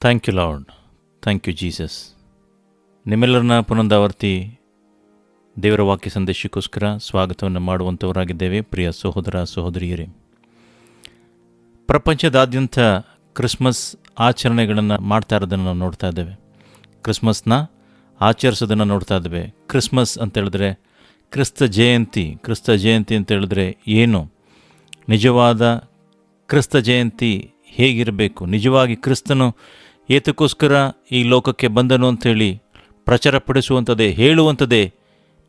Thank you lord, thank you Jesus. ನಿಮ್ಮೆಲ್ಲರನ್ನ ಪುನರಾವರ್ತಿ ದೇವರ ವಾಕ್ಯ ಸಂದೇಶಕ್ಕೋಸ್ಕರ ಸ್ವಾಗತವನ್ನು ಮಾಡುವಂಥವರಾಗಿದ್ದೇವೆ. ಪ್ರಿಯ ಸಹೋದರ ಸಹೋದರಿಯರೇ, ಪ್ರಪಂಚದಾದ್ಯಂತ ಕ್ರಿಸ್ಮಸ್ ಆಚರಣೆಗಳನ್ನು ಮಾಡ್ತಾ ಇರೋದನ್ನು ನಾವು ನೋಡ್ತಾ ಇದ್ದೇವೆ. ಕ್ರಿಸ್ಮಸ್ನ ಆಚರಿಸೋದನ್ನು ನೋಡ್ತಾ ಇದ್ದೇವೆ. ಕ್ರಿಸ್ಮಸ್ ಅಂತ ಹೇಳಿದ್ರೆ ಕ್ರಿಸ್ತ ಜಯಂತಿ ಅಂತ ಹೇಳಿದ್ರೆ ಏನು, ನಿಜವಾದ ಕ್ರಿಸ್ತ ಜಯಂತಿ ಹೇಗಿರಬೇಕು, ನಿಜವಾಗಿ ಕ್ರಿಸ್ತನು ಏತಕ್ಕೋಸ್ಕರ ಈ ಲೋಕಕ್ಕೆ ಬಂದನು ಅಂಥೇಳಿ ಪ್ರಚಾರಪಡಿಸುವಂಥದ್ದೇ, ಹೇಳುವಂಥದ್ದೇ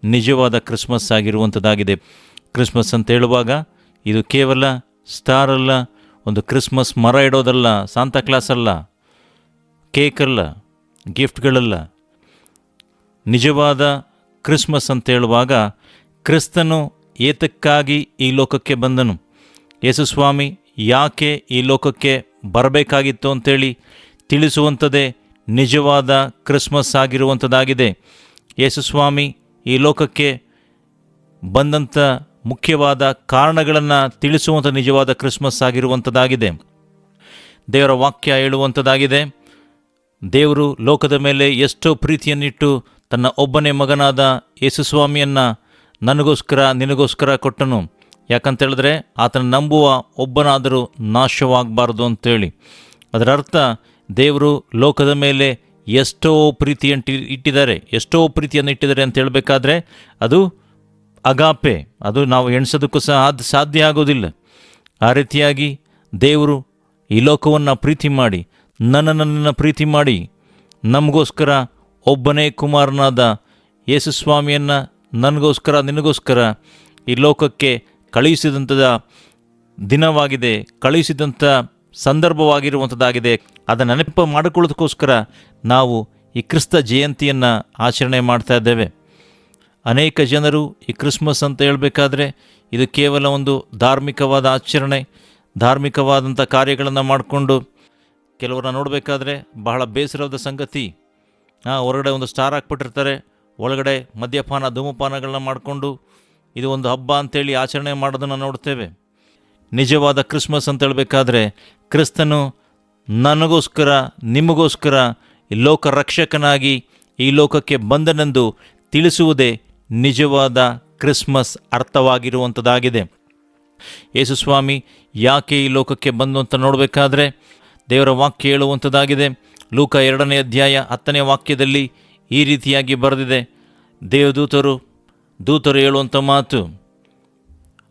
ನಿಜವಾದ ಕ್ರಿಸ್ಮಸ್ ಆಗಿರುವಂಥದ್ದಾಗಿದೆ. ಕ್ರಿಸ್ಮಸ್ ಅಂತ ಹೇಳುವಾಗ ಇದು ಕೇವಲ ಸ್ಟಾರ್ ಅಲ್ಲ, ಒಂದು ಕ್ರಿಸ್ಮಸ್ ಮರ ಇಡೋದಲ್ಲ, ಸಾಂತಾ ಕ್ಲಾಸ್ ಅಲ್ಲ, ಕೇಕ್ ಅಲ್ಲ, ಗಿಫ್ಟ್ಗಳಲ್ಲ. ನಿಜವಾದ ಕ್ರಿಸ್ಮಸ್ ಅಂತ ಹೇಳುವಾಗ ಕ್ರಿಸ್ತನು ಏತಕ್ಕಾಗಿ ಈ ಲೋಕಕ್ಕೆ ಬಂದನು, ಯೇಸುಸ್ವಾಮಿ ಯಾಕೆ ಈ ಲೋಕಕ್ಕೆ ಬರಬೇಕಾಗಿತ್ತು ಅಂಥೇಳಿ ತಿಳಿಸುವಂಥದ್ದೇ ನಿಜವಾದ ಕ್ರಿಸ್ಮಸ್ ಆಗಿರುವಂಥದ್ದಾಗಿದೆ. ಯೇಸುಸ್ವಾಮಿ ಈ ಲೋಕಕ್ಕೆ ಬಂದಂಥ ಮುಖ್ಯವಾದ ಕಾರಣಗಳನ್ನು ತಿಳಿಸುವಂಥ ನಿಜವಾದ ಕ್ರಿಸ್ಮಸ್ ಆಗಿರುವಂಥದ್ದಾಗಿದೆ. ದೇವರ ವಾಕ್ಯ ಹೇಳುವಂಥದ್ದಾಗಿದೆ, ದೇವರು ಲೋಕದ ಮೇಲೆ ಎಷ್ಟೋ ಪ್ರೀತಿಯನ್ನಿಟ್ಟು ತನ್ನ ಒಬ್ಬನೇ ಮಗನಾದ ಯೇಸುಸ್ವಾಮಿಯನ್ನು ನನಗೋಸ್ಕರ ನಿನಗೋಸ್ಕರ ಕೊಟ್ಟನು. ಯಾಕಂತೇಳಿದ್ರೆ ಆತನ ನಂಬುವ ಒಬ್ಬನಾದರೂ ನಾಶವಾಗಬಾರ್ದು ಅಂತೇಳಿ. ಅದರ ಅರ್ಥ ದೇವರು ಲೋಕದ ಮೇಲೆ ಎಷ್ಟೋ ಎಷ್ಟೋ ಪ್ರೀತಿಯನ್ನು ಇಟ್ಟಿದ್ದಾರೆ ಅಂತ ಹೇಳಬೇಕಾದ್ರೆ ಅದು ಅಗಾಪೆ, ಅದು ನಾವು ಎಣಿಸೋದಕ್ಕೂ ಸಹ ಸಾಧ್ಯ ಆಗೋದಿಲ್ಲ. ಆ ರೀತಿಯಾಗಿ ದೇವರು ಈ ಲೋಕವನ್ನು ಪ್ರೀತಿ ಮಾಡಿ, ನನ್ನನ್ನು ಪ್ರೀತಿ ಮಾಡಿ, ನಮಗೋಸ್ಕರ ಒಬ್ಬನೇ ಕುಮಾರನಾದ ಯೇಸುಸ್ವಾಮಿಯನ್ನು ನನಗೋಸ್ಕರ ನಿನಗೋಸ್ಕರ ಈ ಲೋಕಕ್ಕೆ ಕಳುಹಿಸಿದಂಥ ದಿನವಾಗಿದೆ, ಕಳುಹಿಸಿದಂಥ ಸಂದರ್ಭವಾಗಿರುವಂಥದ್ದಾಗಿದೆ. ಅದನ್ನು ನೆನಪು ಮಾಡಿಕೊಳ್ಳೋದಕ್ಕೋಸ್ಕರ ನಾವು ಈ ಕ್ರಿಸ್ತ ಜಯಂತಿಯನ್ನು ಆಚರಣೆ ಮಾಡ್ತಾ ಇದ್ದೇವೆ. ಅನೇಕ ಜನರು ಈ ಕ್ರಿಸ್ಮಸ್ ಅಂತ ಹೇಳಬೇಕಾದ್ರೆ ಇದು ಕೇವಲ ಒಂದು ಧಾರ್ಮಿಕವಾದ ಆಚರಣೆ, ಧಾರ್ಮಿಕವಾದಂಥ ಕಾರ್ಯಗಳನ್ನು ಮಾಡಿಕೊಂಡು ಕೆಲವರನ್ನ ನೋಡಬೇಕಾದ್ರೆ ಬಹಳ ಬೇಸರದ ಸಂಗತಿ, ಹೊರಗಡೆ ಒಂದು ಸ್ಟಾರ್ ಹಾಕ್ಬಿಟ್ಟಿರ್ತಾರೆ, ಒಳಗಡೆ ಮದ್ಯಪಾನ ಧೂಮಪಾನಗಳನ್ನ ಮಾಡಿಕೊಂಡು ಇದು ಒಂದು ಹಬ್ಬ ಅಂಥೇಳಿ ಆಚರಣೆ ಮಾಡೋದನ್ನು ನೋಡ್ತೇವೆ. ನಿಜವಾದ ಕ್ರಿಸ್ಮಸ್ ಅಂತ ಹೇಳಬೇಕಾದ್ರೆ ಕ್ರಿಸ್ತನು ನನಗೋಸ್ಕರ ನಿಮಗೋಸ್ಕರ ಈ ಲೋಕ ರಕ್ಷಕನಾಗಿ ಈ ಲೋಕಕ್ಕೆ ಬಂದನೆಂದು ತಿಳಿಸುವುದೇ ನಿಜವಾದ ಕ್ರಿಸ್ಮಸ್ ಅರ್ಥವಾಗಿರುವಂಥದ್ದಾಗಿದೆ. ಯೇಸುಸ್ವಾಮಿ ಯಾಕೆ ಈ ಲೋಕಕ್ಕೆ ಬಂದು ಅಂತ ನೋಡಬೇಕಾದ್ರೆ ದೇವರ ವಾಕ್ಯ ಹೇಳುವಂಥದ್ದಾಗಿದೆ. ಲೂಕ 2ನೇ ಅಧ್ಯಾಯ 10ನೇ ವಾಕ್ಯದಲ್ಲಿ ಈ ರೀತಿಯಾಗಿ ಬರೆದಿದೆ. ದೂತರು ಹೇಳುವಂಥ ಮಾತು,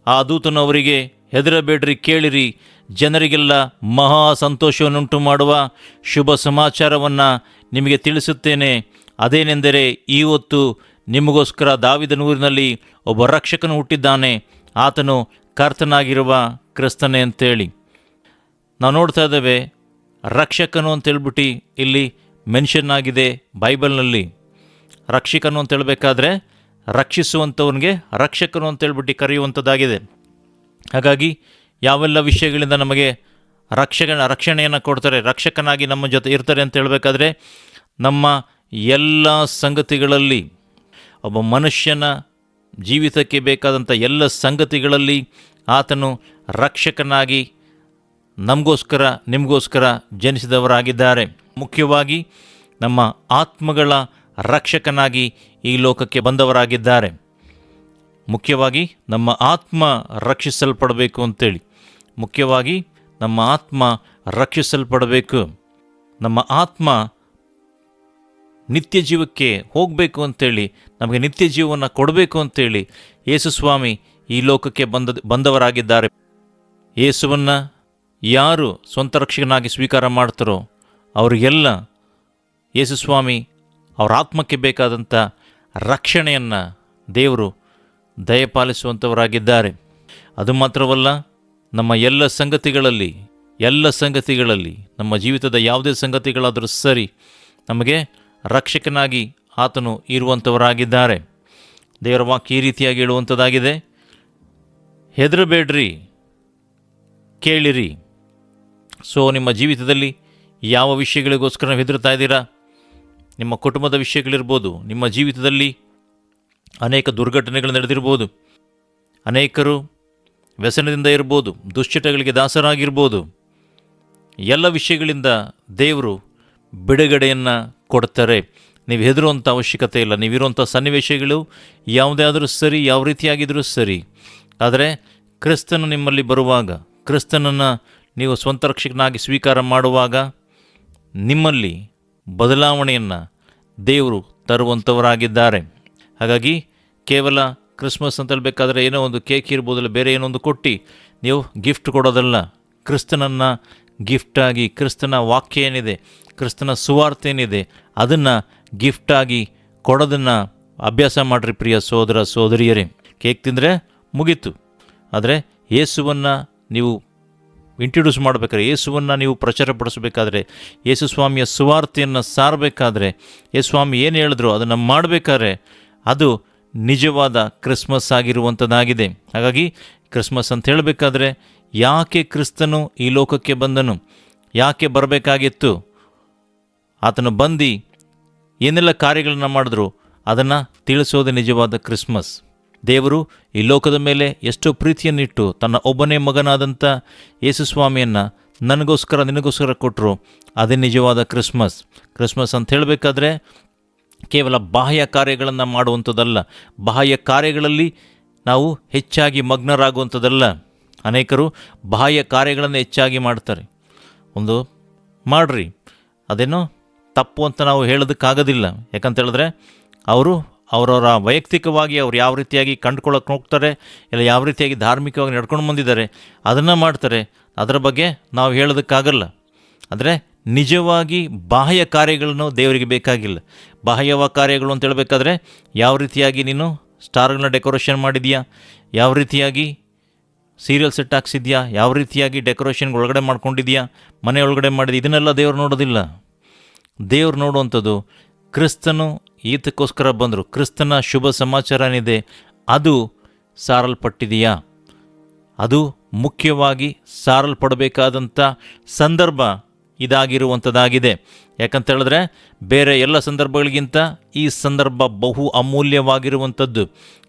ಆ ದೂತನು ಅವರಿಗೆ, ಹೆದರಬೇಡ್ರಿ, ಕೇಳಿರಿ, ಜನರಿಗೆಲ್ಲ ಮಹಾ ಸಂತೋಷವನ್ನುಂಟು ಮಾಡುವ ಶುಭ ಸಮಾಚಾರವನ್ನು ನಿಮಗೆ ತಿಳಿಸುತ್ತೇನೆ. ಅದೇನೆಂದರೆ, ಇವತ್ತು ನಿಮಗೋಸ್ಕರ ದಾವೀದನೂರಿನಲ್ಲಿ ಒಬ್ಬ ರಕ್ಷಕನು ಹುಟ್ಟಿದ್ದಾನೆ, ಆತನು ಕರ್ತನಾಗಿರುವ ಕ್ರಿಸ್ತನೇ ಅಂತೇಳಿ. ನಾವು ನೋಡ್ತಾ ಇದ್ದೇವೆ, ರಕ್ಷಕನು ಅಂತೇಳ್ಬಿಟ್ಟು ಇಲ್ಲಿ ಮೆನ್ಷನ್ ಆಗಿದೆ ಬೈಬಲ್ನಲ್ಲಿ. ರಕ್ಷಕನು ಅಂತ ಹೇಳಬೇಕಾದ್ರೆ ರಕ್ಷಿಸುವಂಥವನಿಗೆ ರಕ್ಷಕನು ಅಂತೇಳ್ಬಿಟ್ಟು ಕರೆಯುವಂಥದ್ದಾಗಿದೆ. ಹಾಗಾಗಿ ಯಾವೆಲ್ಲ ವಿಷಯಗಳಿಂದ ನಮಗೆ ರಕ್ಷಣೆಯನ್ನು ಕೊಡ್ತಾರೆ, ರಕ್ಷಕನಾಗಿ ನಮ್ಮ ಜೊತೆ ಇರ್ತಾರೆ ಅಂತ ಹೇಳಬೇಕಾದ್ರೆ ನಮ್ಮ ಎಲ್ಲ ಸಂಗತಿಗಳಲ್ಲಿ, ಒಬ್ಬ ಮನುಷ್ಯನ ಜೀವಿತಕ್ಕೆ ಬೇಕಾದಂಥ ಎಲ್ಲ ಸಂಗತಿಗಳಲ್ಲಿ ಆತನು ರಕ್ಷಕನಾಗಿ ನಮಗೋಸ್ಕರ ನಿಮಗೋಸ್ಕರ ಜನಿಸಿದವರಾಗಿದ್ದಾರೆ. ಮುಖ್ಯವಾಗಿ ನಮ್ಮ ಆತ್ಮಗಳ ರಕ್ಷಕನಾಗಿ ಈ ಲೋಕಕ್ಕೆ ಬಂದವರಾಗಿದ್ದಾರೆ. ಮುಖ್ಯವಾಗಿ ನಮ್ಮ ಆತ್ಮ ರಕ್ಷಿಸಲ್ಪಡಬೇಕು ಅಂತೇಳಿ, ಮುಖ್ಯವಾಗಿ ನಮ್ಮ ಆತ್ಮ ರಕ್ಷಿಸಲ್ಪಡಬೇಕು, ನಮ್ಮ ಆತ್ಮ ನಿತ್ಯ ಜೀವಕ್ಕೆ ಹೋಗಬೇಕು ಅಂತೇಳಿ, ನಮಗೆ ನಿತ್ಯ ಜೀವವನ್ನು ಕೊಡಬೇಕು ಅಂತೇಳಿ ಯೇಸುಸ್ವಾಮಿ ಈ ಲೋಕಕ್ಕೆ ಬಂದವರಾಗಿದ್ದಾರೆ. ಯೇಸುವನ್ನು ಯಾರು ಸ್ವಂತ ರಕ್ಷಕನಾಗಿ ಸ್ವೀಕಾರ ಮಾಡ್ತಾರೋ ಅವರಿಗೆಲ್ಲ ಯೇಸುಸ್ವಾಮಿ ಅವರ ಆತ್ಮಕ್ಕೆ ಬೇಕಾದಂಥ ರಕ್ಷಣೆಯನ್ನು ದೇವರು ದಯಪಾಲಿಸುವಂಥವರಾಗಿದ್ದಾರೆ. ಅದು ಮಾತ್ರವಲ್ಲ, ನಮ್ಮ ಎಲ್ಲ ಸಂಗತಿಗಳಲ್ಲಿ ನಮ್ಮ ಜೀವಿತದ ಯಾವುದೇ ಸಂಗತಿಗಳಾದರೂ ಸರಿ, ನಮಗೆ ರಕ್ಷಕನಾಗಿ ಆತನು ಇರುವಂಥವರಾಗಿದ್ದಾರೆ. ದೇವರ ವಾಕ್ಯ ಈ ರೀತಿಯಾಗಿ ಹೇಳುವಂಥದ್ದಾಗಿದೆ, ಹೆದರಬೇಡ್ರಿ, ಕೇಳಿರಿ. ಸೊ ನಿಮ್ಮ ಜೀವಿತದಲ್ಲಿ ಯಾವ ವಿಷಯಗಳಿಗೋಸ್ಕರ ನೀವು ಹೆದರ್ತಾ ಇದ್ದೀರಾ? ನಿಮ್ಮ ಕುಟುಂಬದ ವಿಷಯಗಳಿರ್ಬೋದು, ನಿಮ್ಮ ಜೀವಿತದಲ್ಲಿ ಅನೇಕ ದುರ್ಘಟನೆಗಳು ನಡೆದಿರ್ಬೋದು, ಅನೇಕರು ವ್ಯಸನದಿಂದ ಇರ್ಬೋದು, ದುಶ್ಚಟಗಳಿಗೆ ದಾಸರಾಗಿರ್ಬೋದು. ಎಲ್ಲ ವಿಷಯಗಳಿಂದ ದೇವರು ಬಿಡುಗಡೆಯನ್ನು ಕೊಡ್ತಾರೆ. ನೀವು ಹೆದರುವಂಥ ಅವಶ್ಯಕತೆ ಇಲ್ಲ. ನೀವಿರುವಂಥ ಸನ್ನಿವೇಶಗಳು ಯಾವುದೇ ಆದರೂ ಸರಿ, ಯಾವ ರೀತಿಯಾಗಿದ್ದರೂ ಸರಿ, ಆದರೆ ಕ್ರಿಸ್ತನು ನಿಮ್ಮಲ್ಲಿ ಬರುವಾಗ, ಕ್ರಿಸ್ತನನ್ನು ನೀವು ಸ್ವಂತ ರಕ್ಷಕನಾಗಿ ಸ್ವೀಕಾರ ಮಾಡುವಾಗ ನಿಮ್ಮಲ್ಲಿ ಬದಲಾವಣೆಯನ್ನು ದೇವರು ತರುವಂಥವರಾಗಿದ್ದಾರೆ. ಹಾಗಾಗಿ ಕೇವಲ ಕ್ರಿಸ್ಮಸ್ ಅಂತ ಹೇಳಬೇಕಾದ್ರೆ ಏನೋ ಒಂದು ಕೇಕ್ ಇರ್ಬೋದಲ್ಲ, ಬೇರೆ ಏನೋ ಒಂದು ಕೊಟ್ಟು ನೀವು ಗಿಫ್ಟ್ ಕೊಡೋದಲ್ಲ. ಕ್ರಿಸ್ತನನ್ನು ಗಿಫ್ಟಾಗಿ, ಕ್ರಿಸ್ತನ ವಾಕ್ಯ ಏನಿದೆ, ಕ್ರಿಸ್ತನ ಸುವಾರ್ತೆ ಏನಿದೆ, ಅದನ್ನು ಗಿಫ್ಟಾಗಿ ಕೊಡೋದನ್ನು ಅಭ್ಯಾಸ ಮಾಡಿರಿ ಪ್ರಿಯ ಸಹೋದರ ಸಹೋದರಿಯರೇ. ಕೇಕ್ ತಿಂದರೆ ಮುಗೀತು, ಆದರೆ ಯೇಸುವನ್ನು ನೀವು ಇಂಟ್ರೊಡ್ಯೂಸ್ ಮಾಡಬೇಕಾದ್ರೆ, ಯೇಸುವನ್ನು ನೀವು ಪ್ರಚಾರಪಡಿಸಬೇಕಾದ್ರೆ, ಯೇಸು ಸ್ವಾಮಿಯ ಸುವಾರ್ತೆಯನ್ನು ಸಾರಬೇಕಾದ್ರೆ, ಯೇಸು ಸ್ವಾಮಿ ಏನು ಹೇಳಿದ್ರು ಅದನ್ನು ಮಾಡಬೇಕಾದ್ರೆ ಅದು ನಿಜವಾದ ಕ್ರಿಸ್ಮಸ್ ಆಗಿರುವಂಥದ್ದಾಗಿದೆ. ಹಾಗಾಗಿ ಕ್ರಿಸ್ಮಸ್ ಅಂತ ಹೇಳಬೇಕಾದ್ರೆ ಯಾಕೆ ಕ್ರಿಸ್ತನು ಈ ಲೋಕಕ್ಕೆ ಬಂದನು, ಯಾಕೆ ಬರಬೇಕಾಗಿತ್ತು, ಆತನು ಬಂದು ಏನೆಲ್ಲ ಕಾರ್ಯಗಳನ್ನು ಮಾಡಿದ್ರು ಅದನ್ನು ತಿಳಿಸೋದೇ ನಿಜವಾದ ಕ್ರಿಸ್ಮಸ್. ದೇವರು ಈ ಲೋಕದ ಮೇಲೆ ಎಷ್ಟೋ ಪ್ರೀತಿಯನ್ನಿಟ್ಟು ತನ್ನ ಒಬ್ಬನೇ ಮಗನಾದಂಥ ಯೇಸುಸ್ವಾಮಿಯನ್ನು ನನಗೋಸ್ಕರ ನಿನಗೋಸ್ಕರ ಕೊಟ್ಟರು. ಅದೇ ನಿಜವಾದ ಕ್ರಿಸ್ಮಸ್. ಕ್ರಿಸ್ಮಸ್ ಅಂತ ಹೇಳಬೇಕಾದ್ರೆ ಕೇವಲ ಬಾಹ್ಯ ಕಾರ್ಯಗಳನ್ನು ಮಾಡುವಂಥದ್ದಲ್ಲ, ಬಾಹ್ಯ ಕಾರ್ಯಗಳಲ್ಲಿ ನಾವು ಹೆಚ್ಚಾಗಿ ಮಗ್ನರಾಗುವಂಥದ್ದಲ್ಲ. ಅನೇಕರು ಬಾಹ್ಯ ಕಾರ್ಯಗಳನ್ನು ಹೆಚ್ಚಾಗಿ ಮಾಡ್ತಾರೆ. ಒಂದು ಮಾಡ್ರಿ, ಅದೇನೋ ತಪ್ಪು ಅಂತ ನಾವು ಹೇಳೋದಕ್ಕಾಗೋದಿಲ್ಲ. ಯಾಕಂತ ಹೇಳಿದ್ರೆ ಅವರವರ ವೈಯಕ್ತಿಕವಾಗಿ ಅವ್ರು ಯಾವ ರೀತಿಯಾಗಿ ಕಂಡುಕೊಳ್ಳೋಕೆ ಹೋಗ್ತಾರೆ, ಇಲ್ಲ ಯಾವ ರೀತಿಯಾಗಿ ಧಾರ್ಮಿಕವಾಗಿ ನಡ್ಕೊಂಡು ಬಂದಿದ್ದಾರೆ ಅದನ್ನು ಮಾಡ್ತಾರೆ. ಅದರ ಬಗ್ಗೆ ನಾವು ಹೇಳೋದಕ್ಕಾಗಲ್ಲ. ಆದರೆ ನಿಜವಾಗಿ ಬಾಹ್ಯ ಕಾರ್ಯಗಳನ್ನು ದೇವರಿಗೆ ಬೇಕಾಗಿಲ್ಲ. ಬಾಹ್ಯವ ಕಾರ್ಯಗಳು ಅಂತ ಹೇಳಬೇಕಾದ್ರೆ ಯಾವ ರೀತಿಯಾಗಿ ನೀನು ಸ್ಟಾರ್ಗಳನ್ನ ಡೆಕೋರೇಷನ್ ಮಾಡಿದೆಯಾ, ಯಾವ ರೀತಿಯಾಗಿ ಸೀರಿಯಲ್ ಸೆಟ್ ಹಾಕ್ಸಿದ್ಯಾ, ಯಾವ ರೀತಿಯಾಗಿ ಡೆಕೋರೇಷನ್ಗೆ ಒಳಗಡೆ ಮಾಡ್ಕೊಂಡಿದೆಯಾ, ಮನೆ ಒಳಗಡೆ ಮಾಡಿದ್ಯಾ, ಇದನ್ನೆಲ್ಲ ದೇವ್ರು ನೋಡೋದಿಲ್ಲ. ದೇವ್ರು ನೋಡುವಂಥದ್ದು ಕ್ರಿಸ್ತನು ಈತಕ್ಕೋಸ್ಕರ ಬಂದರು, ಕ್ರಿಸ್ತನ ಶುಭ ಸಮಾಚಾರ ಏನಿದೆ ಅದು ಸಾರಲ್ಪಟ್ಟಿದೆಯಾ, ಅದು ಮುಖ್ಯವಾಗಿ ಸಾರಲ್ಪಡಬೇಕಾದಂಥ ಸಂದರ್ಭ ಇದಾಗಿರುವಂಥದ್ದಾಗಿದೆ. ಯಾಕಂತ ಹೇಳಿದ್ರೆ ಬೇರೆ ಎಲ್ಲ ಸಂದರ್ಭಗಳಿಗಿಂತ ಈ ಸಂದರ್ಭ ಬಹು ಅಮೂಲ್ಯವಾಗಿರುವಂಥದ್ದು.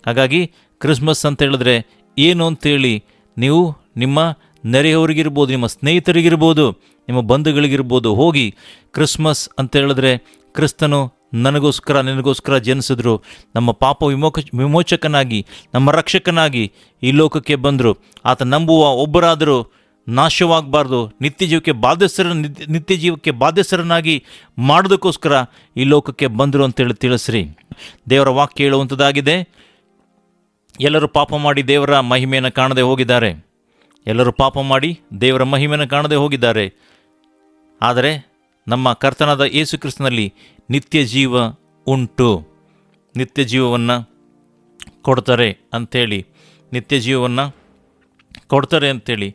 ಹಾಗಾಗಿ ಕ್ರಿಸ್ಮಸ್ ಅಂತ ಹೇಳಿದ್ರೆ ಏನು ಅಂತೇಳಿ ನೀವು ನಿಮ್ಮ ನೆರೆಯವರಿಗಿರ್ಬೋದು, ನಿಮ್ಮ ಸ್ನೇಹಿತರಿಗಿರ್ಬೋದು, ನಿಮ್ಮ ಬಂಧುಗಳಿಗಿರ್ಬೋದು ಹೋಗಿ ಕ್ರಿಸ್ಮಸ್ ಅಂತ ಹೇಳಿದ್ರೆ ಕ್ರಿಸ್ತನು ನನಗೋಸ್ಕರ ನಿನಗೋಸ್ಕರ ಜನಿಸಿದ್ರು, ನಮ್ಮ ಪಾಪ ವಿಮೋಚಕನಾಗಿ ನಮ್ಮ ರಕ್ಷಕನಾಗಿ ಈ ಲೋಕಕ್ಕೆ ಬಂದರು, ಆತ ನಂಬುವ ಒಬ್ಬರಾದರೂ ನಾಶವಾಗಬಾರ್ದು, ನಿತ್ಯ ಜೀವಕ್ಕೆ ಬಾಧ್ಯಸ್ಥರನಾಗಿ ಮಾಡೋದಕ್ಕೋಸ್ಕರ ಈ ಲೋಕಕ್ಕೆ ಬಂದರು ಅಂತೇಳಿ ತಿಳಿಸ್ರಿ. ದೇವರ ವಾಕ್ಯ ಹೇಳುವಂಥದ್ದಾಗಿದೆ, ಎಲ್ಲರೂ ಪಾಪ ಮಾಡಿ ದೇವರ ಮಹಿಮೆಯನ್ನು ಕಾಣದೆ ಹೋಗಿದ್ದಾರೆ. ಎಲ್ಲರೂ ಪಾಪ ಮಾಡಿ ದೇವರ ಮಹಿಮೆಯನ್ನು ಕಾಣದೆ ಹೋಗಿದ್ದಾರೆ. ಆದರೆ ನಮ್ಮ ಕರ್ತನಾದ ಯೇಸು ಕ್ರಿಸ್ತನಲ್ಲಿ ನಿತ್ಯ ಜೀವ ಉಂಟು, ನಿತ್ಯ ಜೀವವನ್ನು ಕೊಡ್ತಾರೆ ಅಂಥೇಳಿ, ನಿತ್ಯ ಜೀವವನ್ನು ಕೊಡ್ತಾರೆ ಅಂಥೇಳಿ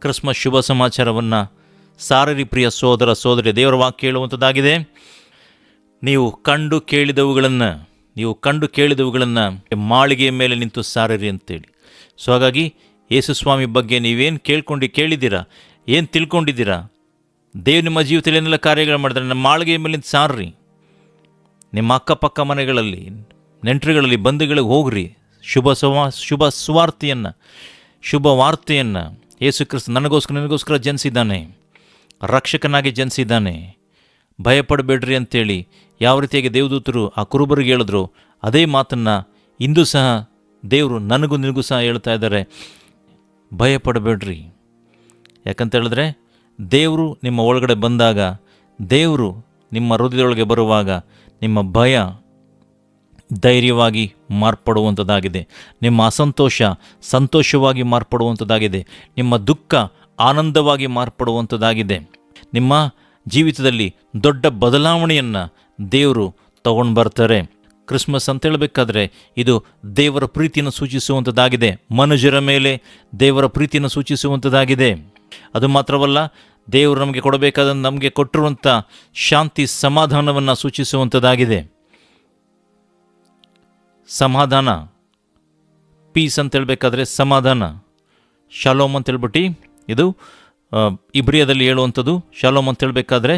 ಕ್ರಿಸ್ಮಸ್ ಶುಭ ಸಮಾಚಾರವನ್ನು ಸಾರರಿ ಪ್ರಿಯ ಸೋದರ ಸೋದರಿ. ದೇವರ ವಾಕ್ಯ ಹೇಳುವಂಥದ್ದಾಗಿದೆ, ನೀವು ಕಂಡು ಕೇಳಿದವುಗಳನ್ನು ಮಾಳಿಗೆಯ ಮೇಲೆ ನಿಂತು ಸಾರರಿ ಅಂತೇಳಿ. ಸೊ ಹಾಗಾಗಿ ಯೇಸು ಸ್ವಾಮಿ ಬಗ್ಗೆ ನೀವೇನು ಕೇಳಿದ್ದೀರಾ, ಏನು ತಿಳ್ಕೊಂಡಿದ್ದೀರಾ, ದೇವ್ ನಿಮ್ಮ ಜೀವಿತದಲ್ಲಿ ಏನೆಲ್ಲ ಕಾರ್ಯಗಳು ಮಾಡಿದ್ರೆ ನಮ್ಮ ಮಾಳಿಗೆಯ ಮೇಲೆ ನಿಂತು ಸಾರ್ರಿ. ನಿಮ್ಮ ಅಕ್ಕಪಕ್ಕ ಮನೆಗಳಲ್ಲಿ, ನೆಂಟರುಗಳಲ್ಲಿ, ಬಂಧುಗಳಿಗೆ ಹೋಗ್ರಿ. ಶುಭ ಸುವಾರ್ತೆಯನ್ನು, ಶುಭ ವಾರ್ತೆಯನ್ನು, ಯೇಸು ಕ್ರಿಸ್ತ ನಿನಗೋಸ್ಕರ ಜನಿಸಿದ್ದಾನೆ, ರಕ್ಷಕನಾಗಿ ಜನಿಸಿದ್ದಾನೆ, ಭಯಪಡಬೇಡ್ರಿ ಅಂತೇಳಿ ಯಾವ ರೀತಿಯಾಗಿ ದೇವದೂತರು ಆ ಕುರುಬರಿಗೆ ಹೇಳಿದ್ರು ಅದೇ ಮಾತನ್ನು ಇಂದು ಸಹ ದೇವರು ನಿನಗೂ ಸಹ ಹೇಳ್ತಾ ಇದ್ದಾರೆ, ಭಯಪಡಬೇಡ್ರಿ. ಯಾಕಂತ ಹೇಳಿದ್ರೆ ದೇವರು ನಿಮ್ಮ ಒಳಗಡೆ ಬಂದಾಗ, ದೇವರು ನಿಮ್ಮ ಹೃದಯದೊಳಗೆ ಬರುವಾಗ ನಿಮ್ಮ ಭಯ ಧೈರ್ಯವಾಗಿ ಮಾರ್ಪಡುವಂಥದ್ದಾಗಿದೆ, ನಿಮ್ಮ ಅಸಂತೋಷ ಸಂತೋಷವಾಗಿ ಮಾರ್ಪಡುವಂಥದ್ದಾಗಿದೆ, ನಿಮ್ಮ ದುಃಖ ಆನಂದವಾಗಿ ಮಾರ್ಪಡುವಂಥದ್ದಾಗಿದೆ. ನಿಮ್ಮ ಜೀವಿತದಲ್ಲಿ ದೊಡ್ಡ ಬದಲಾವಣೆಯನ್ನು ದೇವರು ತಗೊಂಡು ಬರ್ತಾರೆ. ಕ್ರಿಸ್ಮಸ್ ಅಂತ ಹೇಳಬೇಕಾದ್ರೆ ಇದು ದೇವರ ಪ್ರೀತಿಯನ್ನು ಸೂಚಿಸುವಂಥದ್ದಾಗಿದೆ, ಮನುಷ್ಯರ ಮೇಲೆ ದೇವರ ಪ್ರೀತಿಯನ್ನು ಸೂಚಿಸುವಂಥದ್ದಾಗಿದೆ. ಅದು ಮಾತ್ರವಲ್ಲ, ದೇವರು ನಮಗೆ ಕೊಟ್ಟಿರುವಂಥ ಶಾಂತಿ ಸಮಾಧಾನವನ್ನು ಸೂಚಿಸುವಂಥದ್ದಾಗಿದೆ. ಸಮಾಧಾನ, ಪೀಸ್ ಅಂತ ಹೇಳಬೇಕಾದ್ರೆ ಸಮಾಧಾನ, ಶಾಲೋಮ್ ಅಂತ ಹೇಳ್ಬಿಟ್ಟು ಇದು ಇಬ್ರಿಯದಲ್ಲಿ ಹೇಳುವಂಥದ್ದು. ಶಾಲೋಮ್ ಅಂತ ಹೇಳಬೇಕಾದ್ರೆ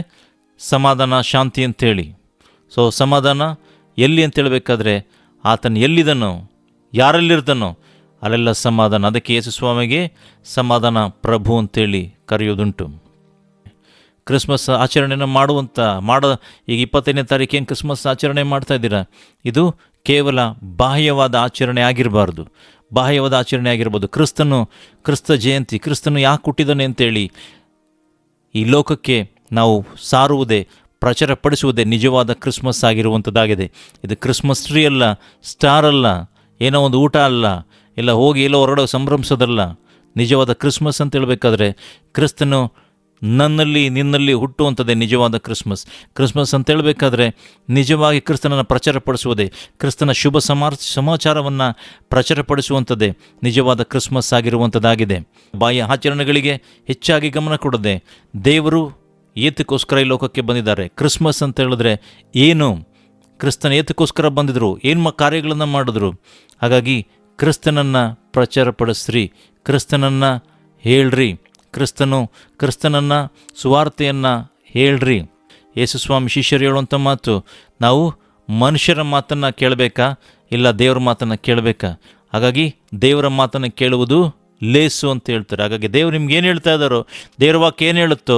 ಸಮಾಧಾನ, ಶಾಂತಿ ಅಂಥೇಳಿ. ಸೊ ಸಮಾಧಾನ ಎಲ್ಲಿ ಅಂತ ಹೇಳಬೇಕಾದ್ರೆ ಆತನು ಎಲ್ಲಿದನೋ, ಯಾರಲ್ಲಿರ್ತಾನೋ ಅಲ್ಲೆಲ್ಲ ಸಮಾಧಾನ. ಅದಕ್ಕೆ ಯೇಸು ಸ್ವಾಮಿಗೆ ಸಮಾಧಾನ ಪ್ರಭು ಅಂತೇಳಿ ಕರೆಯೋದುಂಟು. ಕ್ರಿಸ್ಮಸ್ ಆಚರಣೆಯನ್ನು ಈಗ 25ನೇ ತಾರೀಕು ಏನು ಕ್ರಿಸ್ಮಸ್ ಆಚರಣೆ ಮಾಡ್ತಾ ಇದ್ದೀರಾ, ಇದು ಕೇವಲ ಬಾಹ್ಯವಾದ ಆಚರಣೆ ಆಗಿರಬಾರ್ದು. ಬಾಹ್ಯವಾದ ಆಚರಣೆ ಆಗಿರ್ಬೋದು. ಕ್ರಿಸ್ತ ಜಯಂತಿ, ಕ್ರಿಸ್ತನು ಯಾಕೆ ಹುಟ್ಟಿದನೆ ಅಂತೇಳಿ ಈ ಲೋಕಕ್ಕೆ ನಾವು ಸಾರುವುದೇ, ಪ್ರಚಾರಪಡಿಸುವುದೇ ನಿಜವಾದ ಕ್ರಿಸ್ಮಸ್ ಆಗಿರುವಂಥದ್ದಾಗಿದೆ. ಇದು ಕ್ರಿಸ್ಮಸ್ ಟ್ರೀ ಅಲ್ಲ, ಸ್ಟಾರ್ ಅಲ್ಲ, ಏನೋ ಒಂದು ಊಟ ಅಲ್ಲ, ಇಲ್ಲ ಹೋಗಿ ಎಲ್ಲೋ ಹೊರಡೋ ಸಂಭ್ರಮಿಸೋದಲ್ಲ. ನಿಜವಾದ ಕ್ರಿಸ್ಮಸ್ ಅಂತ ಹೇಳಬೇಕಾದ್ರೆ ಕ್ರಿಸ್ತನು ನಿನ್ನಲ್ಲಿ ಹುಟ್ಟುವಂಥದ್ದೇ ನಿಜವಾದ ಕ್ರಿಸ್ಮಸ್ ಅಂತ ಹೇಳಬೇಕಾದ್ರೆ ನಿಜವಾಗಿ ಕ್ರಿಸ್ತನನ್ನು ಪ್ರಚಾರಪಡಿಸುವುದೇ, ಕ್ರಿಸ್ತನ ಶುಭ ಸಮಾಚಾರವನ್ನು ಪ್ರಚಾರಪಡಿಸುವಂಥದ್ದೇ ನಿಜವಾದ ಕ್ರಿಸ್ಮಸ್ ಆಗಿರುವಂಥದ್ದಾಗಿದೆ. ಬಾಹ್ಯ ಆಚರಣೆಗಳಿಗೆ ಹೆಚ್ಚಾಗಿ ಗಮನ ಕೊಡದೆ ದೇವರು ಏತಕ್ಕೋಸ್ಕರ ಈ ಲೋಕಕ್ಕೆ ಬಂದಿದ್ದಾರೆ. ಕ್ರಿಸ್ಮಸ್ ಅಂತ ಹೇಳಿದ್ರೆ ಏನು, ಕ್ರಿಸ್ತನ ಏತಕ್ಕೋಸ್ಕರ ಬಂದಿದ್ರು, ಏನು ಕಾರ್ಯಗಳನ್ನು ಮಾಡಿದ್ರು. ಹಾಗಾಗಿ ಕ್ರಿಸ್ತನನ್ನು ಪ್ರಚಾರಪಡಿಸ್ರಿ, ಕ್ರಿಸ್ತನನ್ನು ಹೇಳ್ರಿ, ಕ್ರಿಸ್ತನನ್ನು ಸುವಾರ್ತೆಯನ್ನು ಹೇಳ್ರಿ. ಯೇಸುಸ್ವಾಮಿ ಶಿಷ್ಯರು ಹೇಳುವಂಥ ಮಾತು, ನಾವು ಮನುಷ್ಯರ ಮಾತನ್ನು ಕೇಳಬೇಕಾ, ಇಲ್ಲ ದೇವರ ಮಾತನ್ನು ಕೇಳಬೇಕಾ? ಹಾಗಾಗಿ ದೇವರ ಮಾತನ್ನು ಕೇಳುವುದು ಲೇಸು ಅಂತ ಹೇಳ್ತಾರೆ. ಹಾಗಾಗಿ ದೇವರು ನಿಮ್ಗೆ ಏನು ಹೇಳ್ತಾ ಇದ್ದಾರೋ, ದೇವರ ವಾಕ್ಯ ಏನು ಹೇಳುತ್ತೋ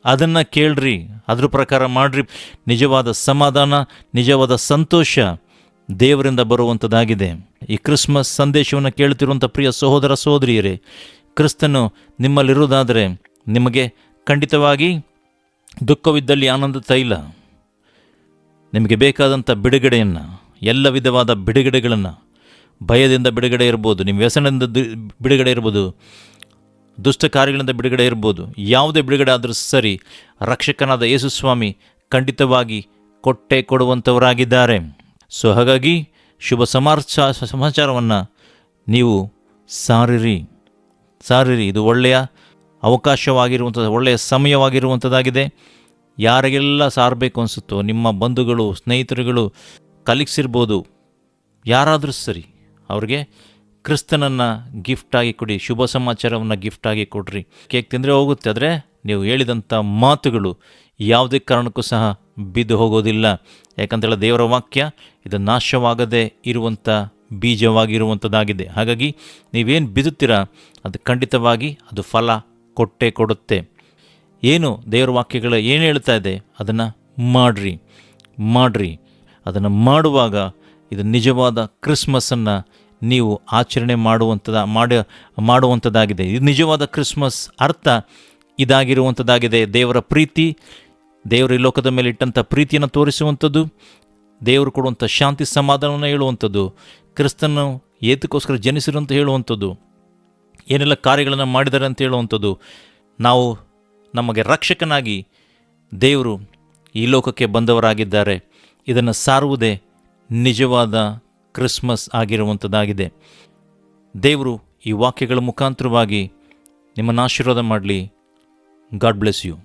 ಅದನ್ನು ಕೇಳ್ರಿ, ಅದ್ರ ಪ್ರಕಾರ ಮಾಡಿರಿ. ನಿಜವಾದ ಸಮಾಧಾನ, ನಿಜವಾದ ಸಂತೋಷ ದೇವರಿಂದ ಬರುವಂಥದ್ದಾಗಿದೆ. ಈ ಕ್ರಿಸ್ಮಸ್ ಸಂದೇಶವನ್ನು ಕೇಳ್ತಿರುವಂಥ ಪ್ರಿಯ ಸಹೋದರ ಸಹೋದರಿಯರೇ, ಕ್ರಿಸ್ತನು ನಿಮ್ಮಲ್ಲಿರುವುದಾದರೆ ನಿಮಗೆ ಖಂಡಿತವಾಗಿ ದುಃಖವಿದ್ದಲ್ಲಿ ಆನಂದ ತೈಲ, ನಿಮಗೆ ಬೇಕಾದಂಥ ಬಿಡುಗಡೆಯನ್ನು, ಎಲ್ಲ ವಿಧವಾದ ಬಿಡುಗಡೆಗಳನ್ನು, ಭಯದಿಂದ ಬಿಡುಗಡೆ ಇರ್ಬೋದು, ನಿಮ್ಮ ವ್ಯಸನದಿಂದ ಬಿಡುಗಡೆ ಇರ್ಬೋದು, ದುಷ್ಟ ಕಾರ್ಯಗಳಿಂದ ಬಿಡುಗಡೆ ಇರ್ಬೋದು, ಯಾವುದೇ ಬಿಡುಗಡೆ ಆದರೂ ಸರಿ, ರಕ್ಷಕನಾದ ಯೇಸುಸ್ವಾಮಿ ಖಂಡಿತವಾಗಿ ಕೊಡುವಂಥವರಾಗಿದ್ದಾರೆ. ಸೊ ಹಾಗಾಗಿ ಶುಭ ಸಮಾಚಾರವನ್ನು ನೀವು ಸಾರಿರಿ. ಇದು ಒಳ್ಳೆಯ ಅವಕಾಶವಾಗಿರುವಂಥದ್ದು, ಒಳ್ಳೆಯ ಸಮಯವಾಗಿರುವಂಥದ್ದಾಗಿದೆ. ಯಾರಿಗೆಲ್ಲ ಸಾರಬೇಕು ಅನಿಸುತ್ತೋ, ನಿಮ್ಮ ಬಂಧುಗಳು, ಸ್ನೇಹಿತರುಗಳು, ಕಲೀಗ್ಸ್ ಯಾರಾದರೂ ಸರಿ, ಅವ್ರಿಗೆ ಕ್ರಿಸ್ತನನ್ನು ಗಿಫ್ಟಾಗಿ ಕೊಡಿ, ಶುಭ ಸಮಾಚಾರವನ್ನು ಗಿಫ್ಟಾಗಿ ಕೊಡ್ರಿ. ಕೇಕ್ ತಿಂದರೆ ಹೋಗುತ್ತೆ, ಆದರೆ ನೀವು ಹೇಳಿದಂಥ ಮಾತುಗಳು ಯಾವುದೇ ಕಾರಣಕ್ಕೂ ಸಹ ಬಿದ್ದು ಹೋಗೋದಿಲ್ಲ. ಯಾಕಂತೇಳಿ ದೇವರ ವಾಕ್ಯ ಇದು ನಾಶವಾಗದೇ ಇರುವಂಥ ಬೀಜವಾಗಿರುವಂಥದ್ದಾಗಿದೆ. ಹಾಗಾಗಿ ನೀವೇನು ಬಿದುತ್ತೀರಾ ಅದು ಖಂಡಿತವಾಗಿ ಅದು ಫಲ ಕೊಡುತ್ತೆ. ಏನು ದೇವರ ವಾಕ್ಯಗಳು ಏನು ಹೇಳ್ತಾ ಇದೆ ಅದನ್ನು ಮಾಡಿರಿ. ಅದನ್ನು ಮಾಡುವಾಗ ಇದು ನಿಜವಾದ ಕ್ರಿಸ್ಮಸ್ಸನ್ನು ನೀವು ಆಚರಣೆ ಮಾಡುವಂಥದ್ದಾಗಿದೆ. ಇದು ನಿಜವಾದ ಕ್ರಿಸ್ಮಸ್ ಅರ್ಥ ಇದಾಗಿರುವಂಥದ್ದಾಗಿದೆ. ದೇವರ ಪ್ರೀತಿ, ದೇವರು ಈ ಲೋಕದ ಮೇಲೆ ಇಟ್ಟಂಥ ಪ್ರೀತಿಯನ್ನು ತೋರಿಸುವಂಥದ್ದು, ದೇವರು ಕೊಡುವಂಥ ಶಾಂತಿ ಸಮಾಧಾನವನ್ನು ಹೇಳುವಂಥದ್ದು, ಕ್ರಿಸ್ತನು ಏತಕ್ಕೋಸ್ಕರ ಜನಿಸಿರು ಅಂತ ಹೇಳುವಂಥದ್ದು, ಏನೆಲ್ಲ ಕಾರ್ಯಗಳನ್ನು ಮಾಡಿದ್ದಾರೆ ಅಂತ ಹೇಳುವಂಥದ್ದು, ನಮಗೆ ರಕ್ಷಕನಾಗಿ ದೇವರು ಈ ಲೋಕಕ್ಕೆ ಬಂದವರಾಗಿದ್ದಾರೆ. ಇದನ್ನು ಸಾರುವುದೇ ನಿಜವಾದ ಕ್ರಿಸ್ಮಸ್ ಆಗಿರುವಂಥದ್ದಾಗಿದೆ. ದೇವರು ಈ ವಾಕ್ಯಗಳ ಮುಖಾಂತರವಾಗಿ ನಿಮ್ಮನ್ನು ಆಶೀರ್ವಾದ ಮಾಡಲಿ. God bless you.